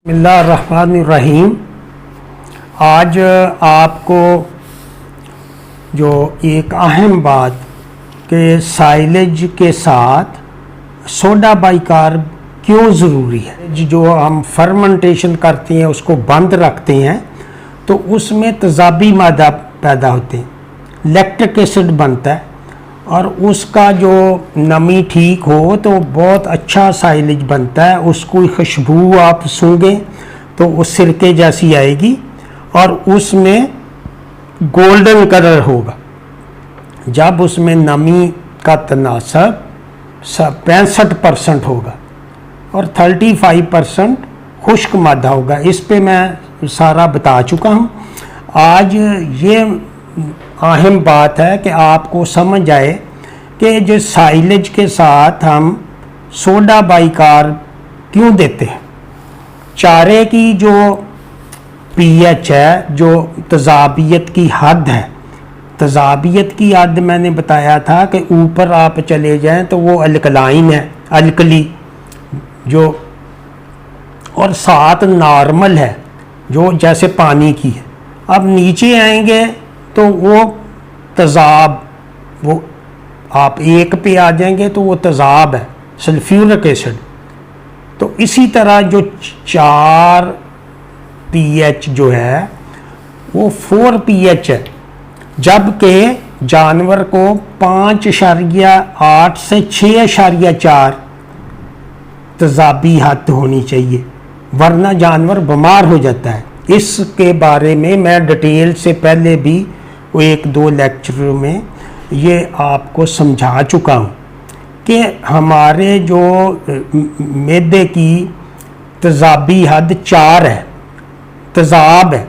बिस्मिल्लाहिर्रहमानिर्रहीम। आज आपको जो एक अहम बात के साइलेज के साथ सोडा बाइकार्ब क्यों ज़रूरी है। जो हम फर्मेंटेशन करते हैं उसको बंद रखते हैं तो उसमें तेज़ाबी मादा पैदा होते हैं, लैक्टिक एसिड बनता है और उसका जो नमी ठीक हो तो बहुत अच्छा साइलेज बनता है। उसकी खुशबू आप सूंघें तो वो सिरके जैसी आएगी और उसमें गोल्डन कलर होगा। जब उसमें नमी का तनासब 65% होगा और 35% खुश्क मादा होगा। इस पे मैं सारा बता चुका हूँ। आज ये अहम बात है कि आपको समझ आए कि जो साइलेज के साथ हम सोडा बाइकार्ब क्यों देते हैं। चारे की जो पीएच है, जो तेज़ाबियत की हद है, तेज़ाबियत की हद मैंने बताया था कि ऊपर आप चले जाएं तो वो अल्कलाइन है, अल्कली जो, और साथ नॉर्मल है जो जैसे पानी की है। अब नीचे आएंगे तो वो तेज़ाब, वो आप एक पे आ जाएंगे तो वो तेज़ाब है, सल्फ्यूरिक एसिड। तो इसी तरह जो 4 पीएच जो है वो 4 पीएच है, जबकि जानवर को 5.8 से 6.4 तेज़ाबी हद होनी चाहिए, वरना जानवर बीमार हो जाता है। इसके बारे में मैं डिटेल से पहले भी 1-2 लेक्चर में ये आपको समझा चुका हूँ कि हमारे जो मैदे की तेज़ाबी हद 4 है, तेज़ाब है,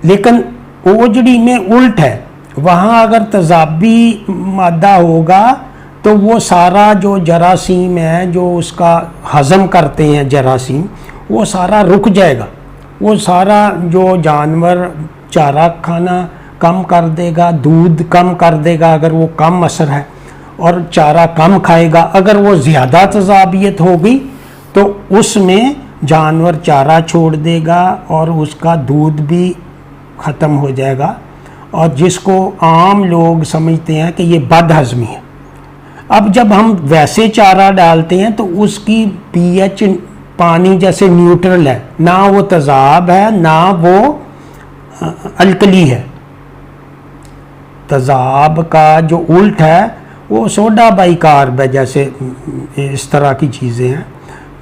लेकिन ओजड़ी में उल्ट है। वहाँ अगर तेज़ाबी मादा होगा तो वो सारा जो जरासीम है, जो उसका हज़म करते हैं जरासीम, वो सारा रुक जाएगा। वो सारा जो जानवर चारा खाना कम कर देगा, दूध कम कर देगा अगर वो कम असर है, और चारा कम खाएगा। अगर वो ज़्यादा तेज़ाबियत होगी तो उसमें जानवर चारा छोड़ देगा और उसका दूध भी ख़त्म हो जाएगा, और जिसको आम लोग समझते हैं कि ये बदहज़मी है। अब जब हम वैसे चारा डालते हैं तो उसकी पीएच पानी जैसे न्यूट्रल है, ना वो तेज़ाब है ना वो अल्कली है। तेज़ाब का जो उल्ट है वो सोडा बाइकार्ब है, जैसे इस तरह की चीज़ें हैं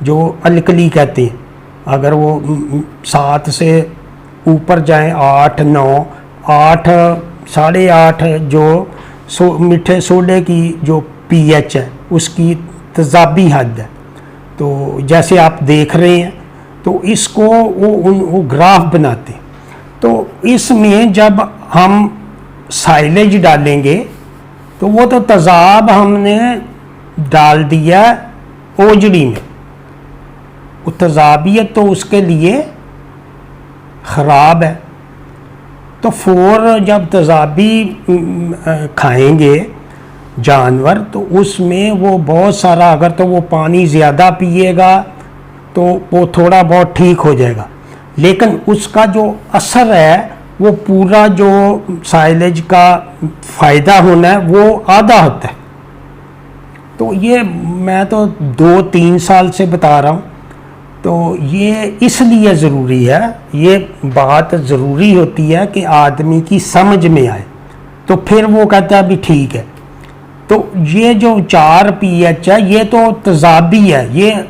जो अल्कली कहते हैं। अगर वो 7 से ऊपर जाएं, 8, 9, 8, 8.5 जो मीठे सोडे की जो पीएच है उसकी तेज़ाबी हद है। तो जैसे आप देख रहे हैं तो इसको वो ग्राफ बनाते हैं। तो इसमें जब हम साइलेज डालेंगे तो वो तो तेज़ाब हमने डाल दिया ओजड़ी में, वो तेज़ाबियत तो उसके लिए ख़राब है। तो 4 जब तेज़ाबी खाएंगे जानवर तो उसमें वो बहुत सारा, अगर तो वो पानी ज़्यादा पिएगा तो वो थोड़ा बहुत ठीक हो जाएगा, लेकिन उसका जो असर है वो पूरा जो साइलेज का फ़ायदा होना है वो आधा होता है। तो ये मैं तो 2-3 साल से बता रहा हूँ। तो ये इसलिए ज़रूरी है, ये बात ज़रूरी होती है कि आदमी की समझ में आए तो फिर वो कहता है भी ठीक है। तो ये जो 4 पीएच है ये तो तेज़ाबी है, ये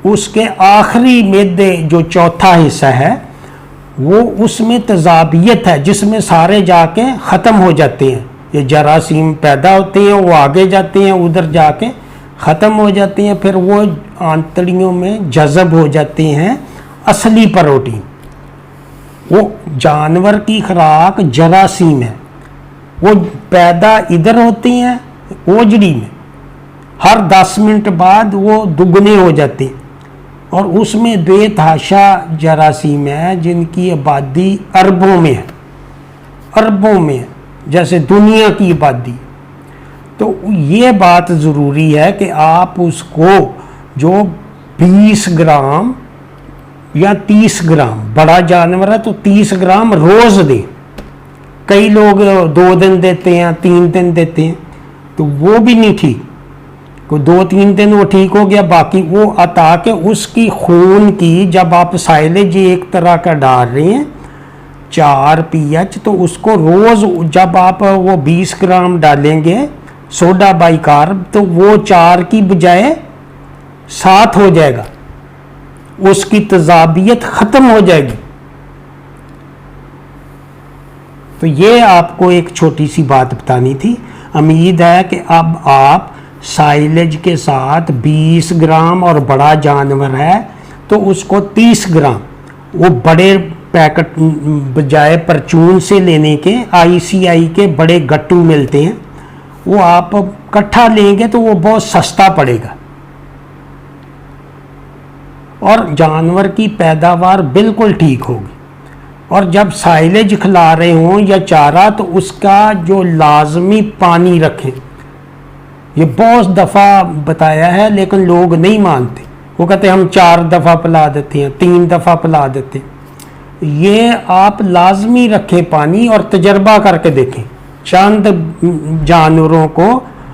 उसके आखिरी मैदे जो चौथा हिस्सा है वो उसमें तेज़ाबियत है, जिसमें सारे जाके ख़त्म हो जाते हैं। ये जरासीम पैदा होते हैं, वो आगे जाते हैं, उधर जाके ख़त्म हो जाते हैं, फिर वो आंतड़ियों में जज़ब हो जाते हैं असली प्रोटीन। वो जानवर की खुराक जरासीम है, वो पैदा इधर होती हैं ओजड़ी में, हर 10 मिनट बाद वो दुगने हो जाते हैं, और उसमें बेतहाशा जरासीम है जिनकी आबादी अरबों में है, अरबों में है, जैसे दुनिया की आबादी। तो ये बात ज़रूरी है कि आप उसको जो 20 ग्राम या 30 ग्राम, बड़ा जानवर है तो 30 ग्राम रोज दें। कई लोग 2 दिन देते हैं, 3 दिन देते हैं, तो वो भी नहीं ठीक। को 2-3 दिन वो ठीक हो गया, बाकी वो अता के उसकी खून की, जब आप साइलेज एक तरह का डाल रहे हैं 4 pH, तो उसको रोज जब आप वो 20 ग्राम डालेंगे सोडा बाइकार्ब, तो वो 4 की बजाय 7 हो जाएगा, उसकी तेजाबियत खत्म हो जाएगी। तो ये आपको एक छोटी सी बात बतानी थी। उम्मीद है कि अब आप साइलेज के साथ 20 ग्राम, और बड़ा जानवर है तो उसको 30 ग्राम, वो बड़े पैकेट बजाय परचून से लेने के ICI के बड़े गट्टू मिलते हैं, वो आप इकट्ठा लेंगे तो वो बहुत सस्ता पड़ेगा और जानवर की पैदावार बिल्कुल ठीक होगी। और जब साइलेज खिला रहे हों या चारा, तो उसका जो लाजमी पानी रखें। ये बहुत दफ़ा बताया है लेकिन लोग नहीं मानते, वो कहते हैं हम 4 दफ़ा पिला देते हैं, 3 दफ़ा पिला देते हैं। ये आप लाजमी रखें पानी, और तजर्बा करके देखें। चंद जानवरों को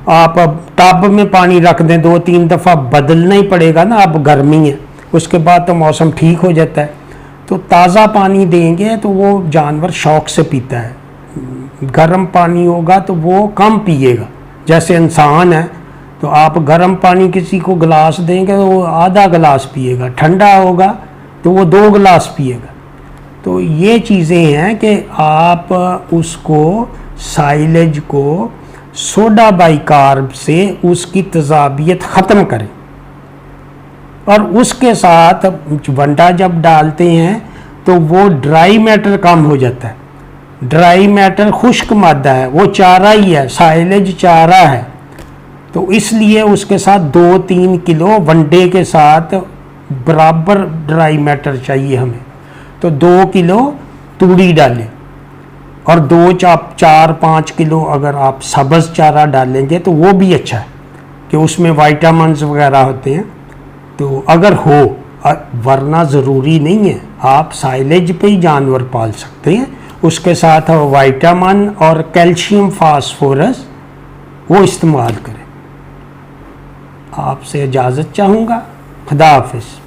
आप टब में पानी रख दें, 2-3 दफ़ा बदलना ही पड़ेगा ना, अब गर्मी है, उसके बाद तो मौसम ठीक हो जाता है। तो ताज़ा पानी देंगे तो वो जानवर शौक से पीता है, गर्म पानी होगा तो वो कम पिएगा। जैसे इंसान है, तो आप गर्म पानी किसी को गिलास देंगे तो वो आधा गिलास पिएगा, ठंडा होगा तो वो 2 गिलास पिएगा। तो ये चीज़ें हैं कि आप उसको साइलेज को सोडा बाइकार्ब से उसकी तेजाबियत ख़त्म करें, और उसके साथ वंडा जब डालते हैं तो वो ड्राई मैटर कम हो जाता है। ड्राई मैटर खुश्क मादा है, वो चारा ही है, साइलेज चारा है, तो इसलिए उसके साथ 2-3 किलो वंडे के साथ बराबर ड्राई मैटर चाहिए हमें। तो 2 किलो तूड़ी डालें, और 4-5 किलो अगर आप सब्ज़ चारा डालेंगे तो वो भी अच्छा है कि उसमें विटामिन्स वगैरह होते हैं। तो अगर हो, वरना ज़रूरी नहीं है, आप साइलेज पे ही जानवर पाल सकते हैं, उसके साथ विटामिन और कैल्शियम फास्फोरस वो इस्तेमाल करें। आपसे इजाज़त चाहूँगा। खुदा हाफिज़।